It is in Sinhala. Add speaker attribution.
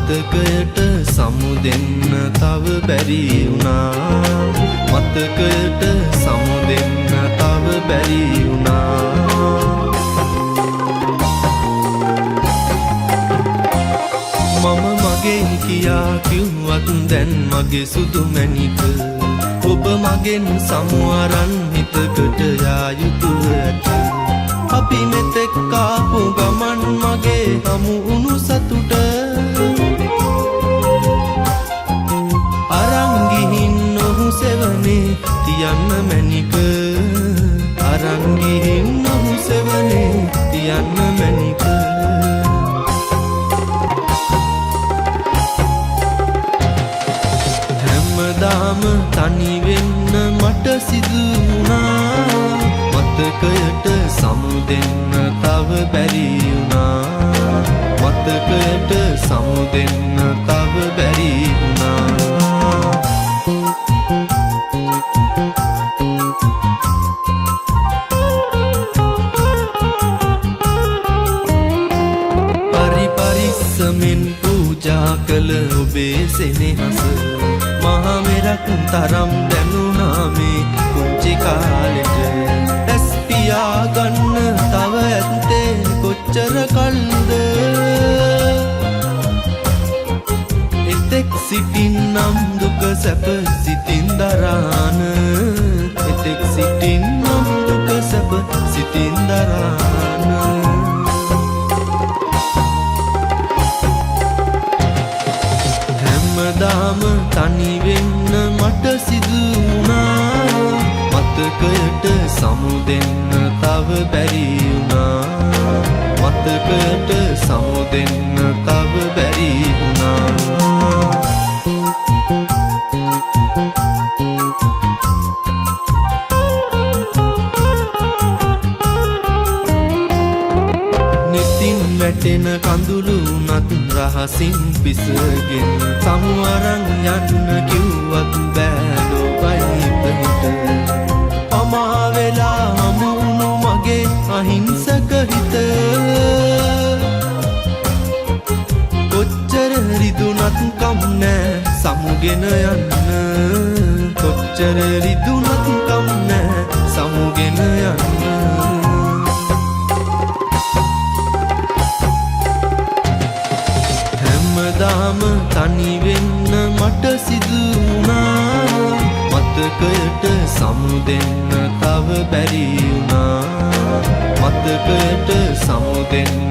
Speaker 1: මතකයට සමුදෙන්න තව බැරි වුණා මතකයට සමුදෙන්න තව බැරි වුණා මම මගේ කියා කිව්වත් දැන් මගේ සුදු මැණික ඔබ මගෙන් සමුවරන් හිතකට යා යුතුව ඇත අපි මෙතෙක් ආපු ගමන් මගේ හමු වුණු සතුට අරන් ගිහින් ඔහු සෙවනේ තියන්න මැණික අරන් ගිහින් ඔහු සෙවනේ තියන්න මැණික හැමදාම තනි වෙන්න මට සිදු වුණා මතකයට සමුදෙන්න තව බැරි වුණා මතකයට සමුදෙන්න තව බැරි වුණා පරිපරිස්සමෙන් පූජා කළ ඔබේ සෙනෙහස මහා මෙරක් තරම් දැනුණා මේ කුංචි කාලෙට ඇස් පියාගන්න තව ඇත්තේ කොච්චර කල්ද එතෙක් සිටින්නම් දුක සැප සිතින් දරාන එතෙක් සිටින්නම් දුක සැප සිතින් දරාන හැමදාම තනි වෙන්න මට සිදු වුණා මතකයට සමුදෙන්න තව බැරි වුණා මතකයට සමුදෙන්න තව බැරි වුණා නිතින් වැටෙන කඳුළු උනත් රහසින් පිසගෙන සමුවරන් යන්න කිව්වත් බෑ ලෝකයි පිට අමා වෙලා හමුණු මගේ අහිංසක හිත කොච්චර රිදුනත් කම් නෑ සමුගෙන යන්න කොච්චර රිදුනත් කම් නෑ සමුගෙන යන්න හැමදාම තනි වෙන්න මට සිදු වුණා මතකයට සමුදෙන්න තව බැරි වුණා මතකයට සමුදෙන්න